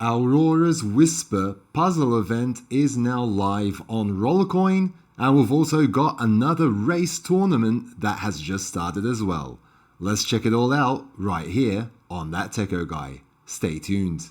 Aurora's Whisper puzzle event is now live on Rollercoin, and we've also got another race tournament that has just started as well. Let's check it all out right here on That Techo Guy. Stay tuned.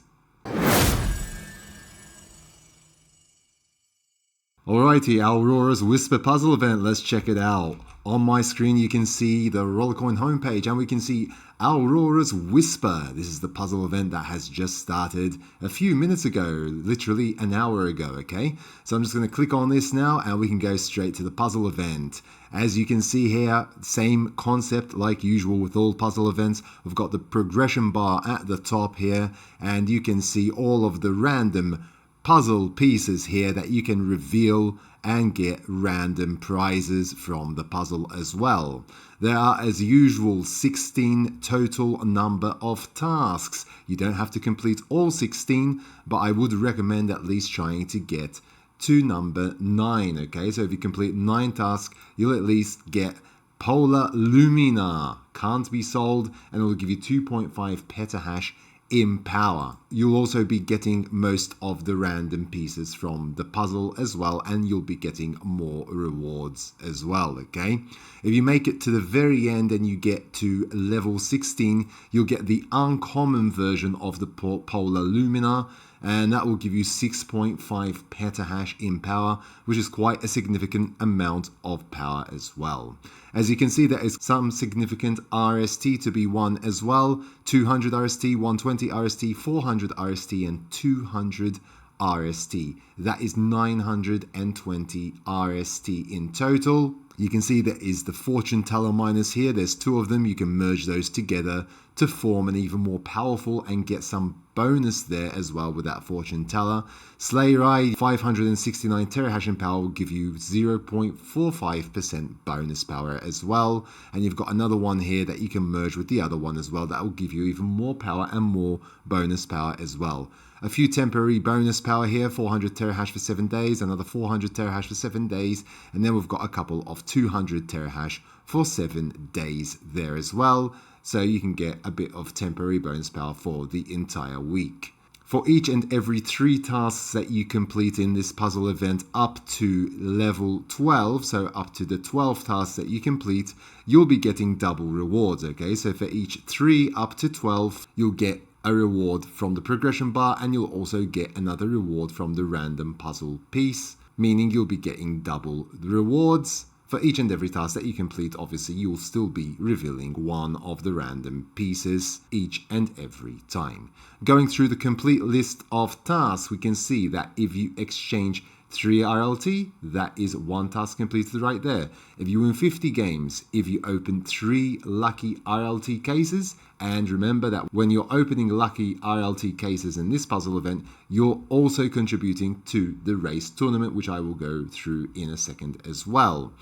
Alrighty, Aurora's Whisper puzzle event, let's check it out. On my screen you can see the Rollercoin homepage and we can see Aurora's Whisper. This is the puzzle event that has just started a few minutes ago, literally an hour ago, okay? So I'm just going to click on this now and we can go straight to the puzzle event. As you can see here, same concept like usual with all puzzle events. We've got the progression bar at the top here and you can see all of the random puzzle pieces here that you can reveal and get random prizes from the puzzle as well. There are, as usual, 16 total number of tasks. You don't have to complete all 16, but I would recommend at least trying to get to number 9, okay? So if you complete 9 tasks, you'll at least get Polar Lumina. Can't be sold, and it will give you 2.5 petahash in power. You'll also be getting most of the random pieces from the puzzle as well, and you'll be getting more rewards as well, okay? If you make it to the very end and you get to level 16, you'll get the uncommon version of the Polar Lumina, and that will give you 6.5 petahash in power, which is quite a significant amount of power as well. As you can see, there is some significant RST to be won as well. 200 RST, 120 RST, 400 RST, and 200 RST. That is 920 RST in total. You can see there is the fortune teller miners here. There's 2 of them. You can merge those together to form an even more powerful and get some bonus there as well with that fortune teller. Sleigh Ride, 569 terahash in power will give you 0.45% bonus power as well. And you've got another one here that you can merge with the other one as well. That will give you even more power and more bonus power as well. A few temporary bonus power here, 400 terahash for 7 days, another 400 terahash for 7 days, and then we've got a couple of 200 terahash for 7 days there as well. So you can get a bit of temporary bonus power for the entire week. For each and every 3 tasks that you complete in this puzzle event up to level 12, so up to the 12 tasks that you complete, you'll be getting double rewards, okay? So for each 3 up to 12, you'll get a reward from the progression bar, and you'll also get another reward from the random puzzle piece, meaning you'll be getting double rewards. For each and every task that you complete, obviously you'll still be revealing one of the random pieces each and every time. Going through the complete list of tasks, we can see that if you exchange 3 RLT, that is 1 task completed right there. If you win 50 games, if you open 3 lucky RLT cases, and remember that when you're opening lucky RLT cases in this puzzle event, you're also contributing to the race tournament, which I will go through in a second as well.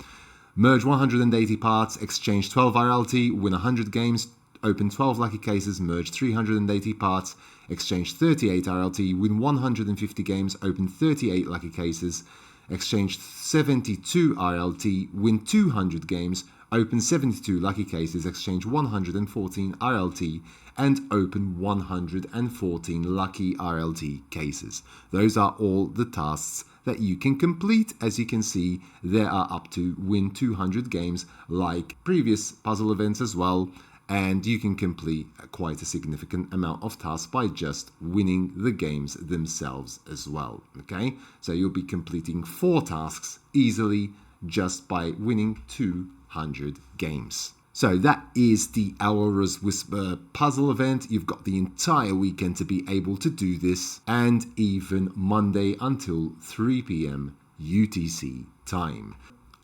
Merge 180 parts, exchange 12 RLT, win 100 games, open 12 lucky cases, merge 380 parts, exchange 38 RLT, win 150 games, open 38 lucky cases, exchange 72 RLT, win 200 games, open 72 lucky cases, exchange 114 RLT, and open 114 lucky RLT cases. Those are all the tasks that you can complete. As you can see, there are up to win 200 games like previous puzzle events as well, and you can complete quite a significant amount of tasks by just winning the games themselves as well, okay? So you'll be completing 4 tasks easily just by winning 200 games. So that is the Aurora's Whisper puzzle event. You've got the entire weekend to be able to do this, and even Monday until 3 p.m. UTC time.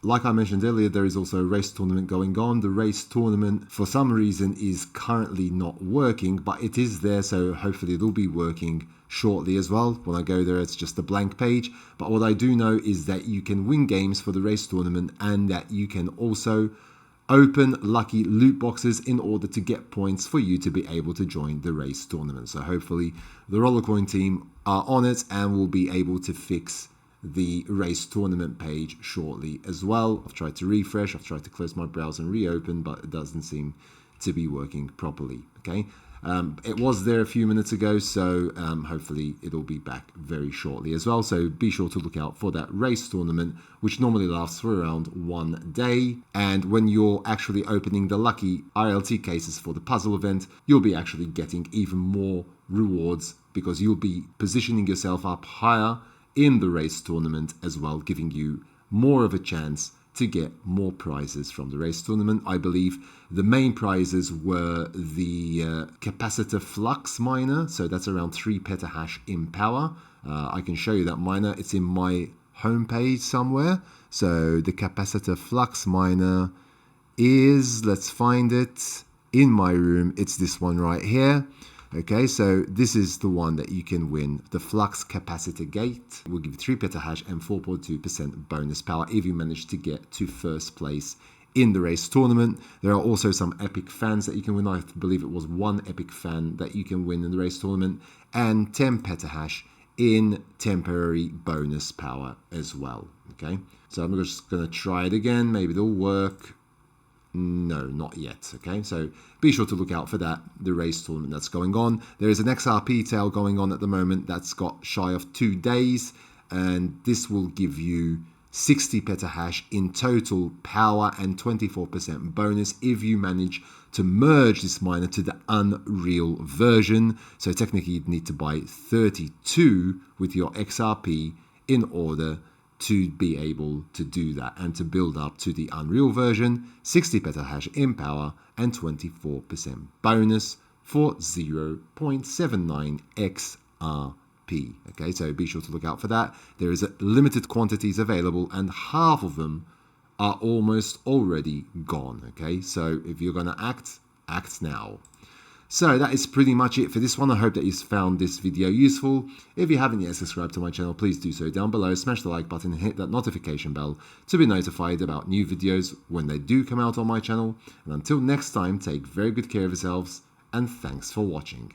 Like I mentioned earlier, there is also a race tournament going on. The race tournament, for some reason, is currently not working, but it is there, so hopefully it'll be working shortly as well. When I go there, it's just a blank page. But what I do know is that you can win games for the race tournament, and that you can also open lucky loot boxes in order to get points for you to be able to join the race tournament. So hopefully the Rollercoin team are on it and will be able to fix the race tournament page shortly as well. I've tried to refresh, I've tried to close my browser and reopen, but it doesn't seem to be working properly, okay? It was there a few minutes ago, so hopefully it'll be back very shortly as well. So be sure to look out for that race tournament, which normally lasts for around 1 day. And when you're actually opening the lucky RLT cases for the puzzle event, you'll be actually getting even more rewards because you'll be positioning yourself up higher in the race tournament as well, giving you more of a chance to get more prizes from the race tournament. I believe the main prizes were the capacitor flux miner, so that's around 3 petahash in power. I can show you that miner, it's in my homepage somewhere. So the capacitor flux miner is, let's find it, in my room, it's this one right here. Okay, so this is the one that you can win. The flux capacitor gate will give you 3 petahash and 4.2% bonus power if you manage to get to first place in the race tournament. There are also some epic fans that you can win. I believe it was 1 epic fan that you can win in the race tournament, and 10 petahash in temporary bonus power as well. Okay, so I'm just going to try it again. Maybe it'll work. No, not yet. Okay, so be sure to look out for that, the race tournament that's going on. There is an XRP tail going on at the moment that's got shy of 2 days, and this will give you 60 petahash in total power and 24% bonus if you manage to merge this miner to the Unreal version. So technically you'd need to buy 32 with your XRP in order to be able to do that and to build up to the Unreal version, 60 petahash in power and 24% bonus for 0.79 XRP. Okay, so be sure to look out for that. There is limited quantities available and half of them are almost already gone. Okay, so if you're going to act now. So that is pretty much it for this one. I hope that you found this video useful. If you haven't yet subscribed to my channel, please do so down below. Smash the like button and hit that notification bell to be notified about new videos when they do come out on my channel. And until next time, take very good care of yourselves and thanks for watching.